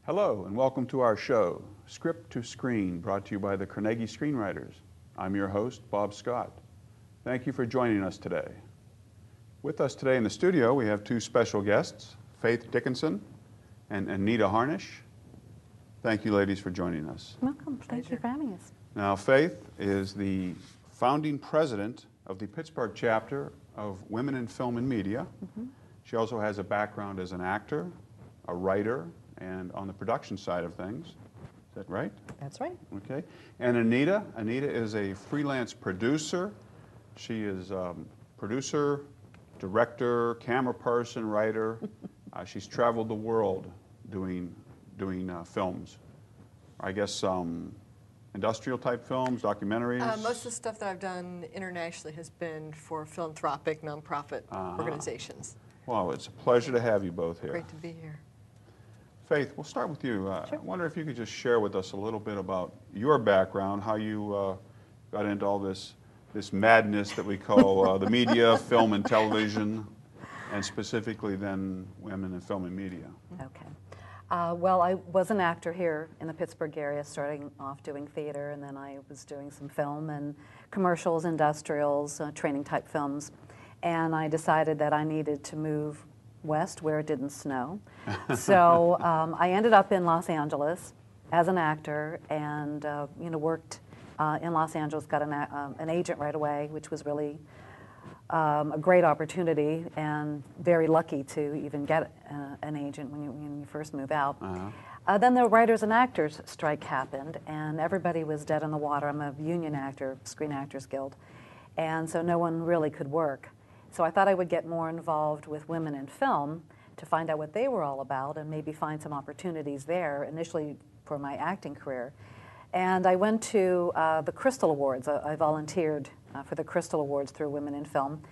Hello and welcome to our show, Script to Screen, brought to you by the Carnegie Screenwriters. I'm your host, Bob Scott. Thank you for joining us today. With us today in the studio, we have two special guests, Faith Dickinson and Anita Harnish. Thank you, ladies, for joining us. Welcome. Thank you for having us. Now, Faith is the founding president of the Pittsburgh chapter of Women in Film and Media. She also has a background as an actor, a writer, and on the production side of things. Is that right? That's right. Okay. And Anita is a freelance producer. She is producer, director, camera person, writer. She's traveled the world doing films. I guess industrial type films, documentaries. Most of the stuff that I've done internationally has been for philanthropic, nonprofit organizations. Well, it's a pleasure to have you both here. Great to be here. Faith, we'll start with you. Sure. I wonder if you could just share with us a little bit about your background, how you got into all this madness that we call the media, film and television, and specifically then women in film and media. Okay. Well, I was an actor here in the Pittsburgh area, starting off doing theater, and then I was doing some film and commercials, industrials, training type films. And I decided that I needed to move west where it didn't snow. So I ended up in Los Angeles as an actor and worked in Los Angeles, got an agent right away, which was really a great opportunity and very lucky to even get an agent when you first move out. Then the writers and actors strike happened and everybody was dead in the water. I'm a union actor, Screen Actors Guild, and so no one really could work. So I thought I would get more involved with women in film to find out what they were all about and maybe find some opportunities there initially for my acting career. And I went to the Crystal Awards. I volunteered for the Crystal Awards through Women in Film.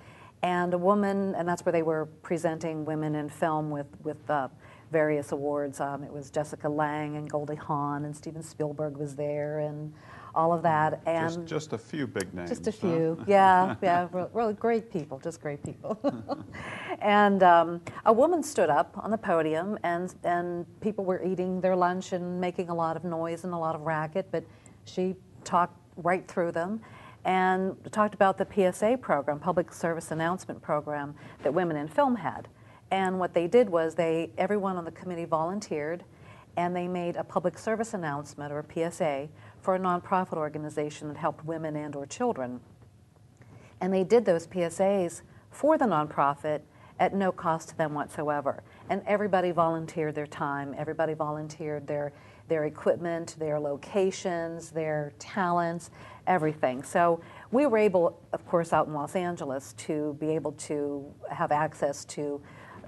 And a woman, and that's where they were presenting women in film with various awards. It was Jessica Lange and Goldie Hawn and Steven Spielberg was there and all of that. And just a few big names. Just a few, yeah, really great people, just great people. And a woman stood up on the podium and people were eating their lunch and making a lot of noise and a lot of racket, but she talked right through them and talked about the PSA program, Public Service Announcement Program, that Women in Film had. And what they did was everyone on the committee volunteered and they made a public service announcement, or a PSA, for a nonprofit organization that helped women and or children. And they did those PSAs for the nonprofit at no cost to them whatsoever. And everybody volunteered their time, everybody volunteered their equipment, their locations, their talents, everything. So we were able, of course, out in Los Angeles to be able to have access to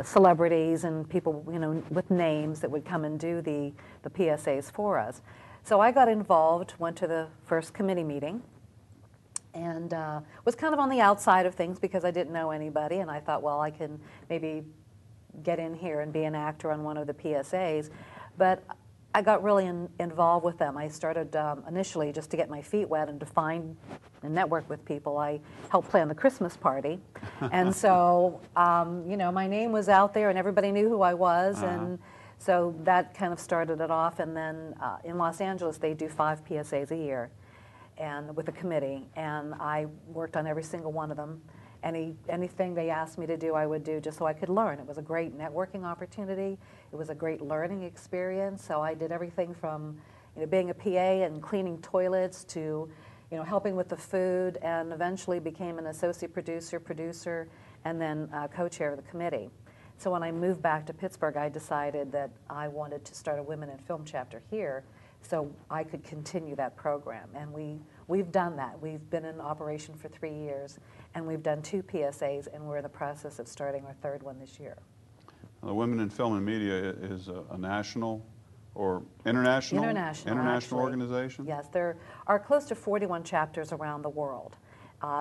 celebrities and people, with names that would come and do the PSAs for us. So I got involved, went to the first committee meeting, and was kind of on the outside of things because I didn't know anybody, and I thought, well, I can maybe get in here and be an actor on one of the PSAs. But I got really involved with them. I started initially just to get my feet wet and to find and network with people. I helped plan the Christmas party. And so, my name was out there and everybody knew who I was. And so that kind of started it off. And then in Los Angeles, they do 5 PSAs a year and with a committee. And I worked on every single one of them. Anything they asked me to do, I would do just so I could learn. It was a great networking opportunity. It was a great learning experience. So I did everything from, being a PA and cleaning toilets to, helping with the food, and eventually became an associate producer, and then co-chair of the committee. So when I moved back to Pittsburgh, I decided that I wanted to start a Women in Film chapter here so I could continue that program. And we've done that. We've been in operation for 3 years, and we've done 2 PSAs, and we're in the process of starting our 3rd one this year. The Women in Film and Media is a national or international International organization? Yes, there are close to 41 chapters around the world.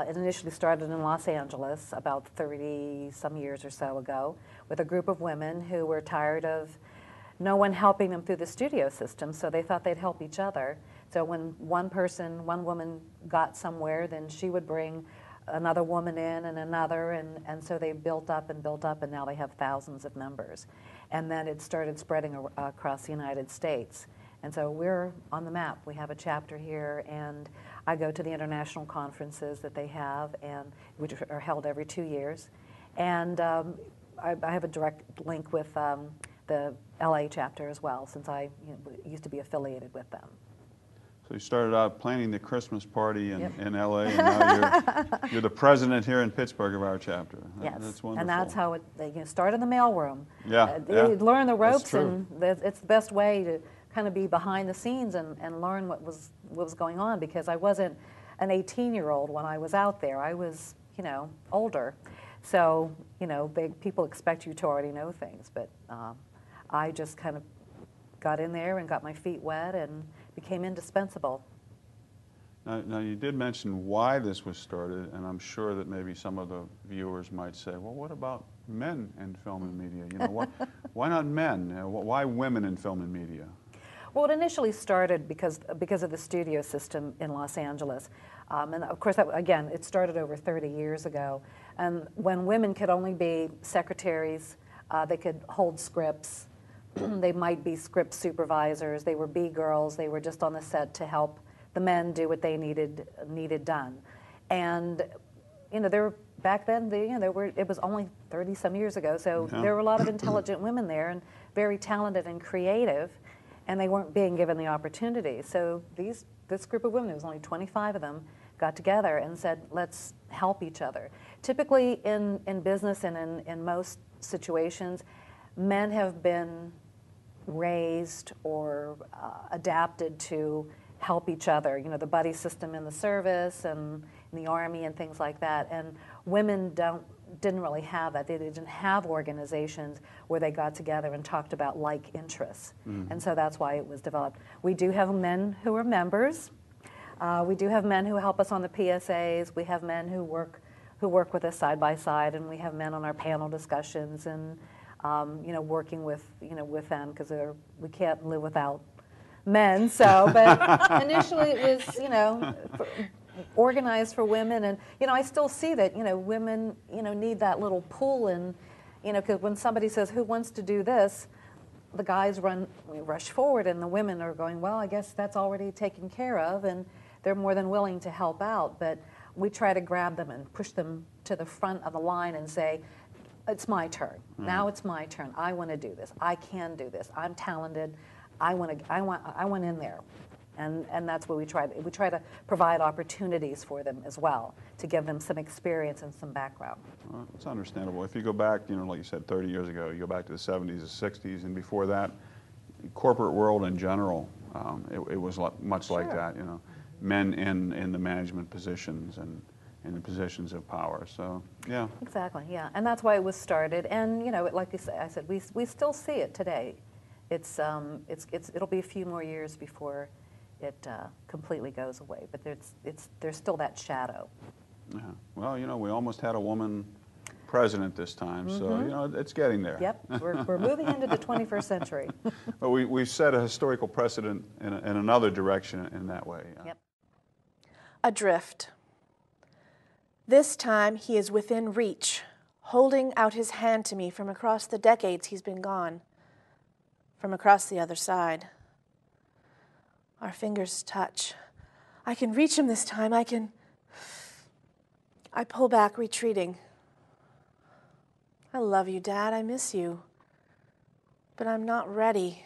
It initially started in Los Angeles about 30-some years or so ago with a group of women who were tired of no one helping them through the studio system, so they thought they'd help each other. So when one woman got somewhere, then she would bring another woman in and another, and so they built up, and now they have thousands of members. And then it started spreading across the United States. And so we're on the map. We have a chapter here, and I go to the international conferences that they have, and which are held every 2 years. And I have a direct link with the LA chapter as well, since I used to be affiliated with them. So you started out planning the Christmas party in LA, and now you're the president here in Pittsburgh of our chapter. Yes, That's wonderful. and that's how it started in the mailroom. Yeah, You learn the ropes, that's true. and it's the best way to kind of be behind the scenes and learn what was going on, because I wasn't an 18-year-old when I was out there. I was, older. So, people expect you to already know things, but I just kind of got in there and got my feet wet and became indispensable. Now, you did mention why this was started, and I'm sure that maybe some of the viewers might say, well, what about men in film and media? Why not men? Why women in film and media? Well, it initially started because of the studio system in Los Angeles. And of course, again, it started over 30 years ago. And when women could only be secretaries, they could hold scripts, they might be script supervisors, they were B-girls, they were just on the set to help the men do what they needed done. And back then, it was only 30-some years ago, so there were a lot of intelligent women there and very talented and creative, and they weren't being given the opportunity. So this group of women, there was only 25 of them, got together and said, let's help each other. Typically in business and in most situations, men have been raised or adapted to help each other, the buddy system in the service and in the Army and things like that. And women didn't really have that. They didn't have organizations where they got together and talked about like interests. And so that's why it was developed. We do have men who are members. We do have men who help us on the PSAs. We have men who work with us side by side, and we have men on our panel discussions and working with them, because we can't live without men. So, but initially it was organized for women, and I still see that women need that little pull, and because when somebody says who wants to do this, the guys rush forward, and the women are going, well, I guess that's already taken care of, and they're more than willing to help out. But we try to grab them and push them to the front of the line and say, it's my turn. Now it's my turn. I want to do this. I can do this. I'm talented. I want in there. And that's what we try. We try to provide opportunities for them as well, to give them some experience and some background. Well, it's understandable. If you go back, like you said, 30 years ago, you go back to the 70s, the 60s, and before that, corporate world in general, it was much like that, men in the management positions and in the positions of power. So, yeah. Exactly, yeah. And that's why it was started. And, like I said, we still see it today. It'll be a few more years before it completely goes away, but there's still that shadow. Yeah. Well, we almost had a woman president this time, so it's getting there. Yep, we're moving into the 21st century. But we've set a historical precedent in another direction in that way. Yep. Adrift. This time he is within reach, holding out his hand to me from across the decades he's been gone, from across the other side. Our fingers touch. I can reach him this time. I pull back, retreating. I love you, Dad. I miss you. But I'm not ready.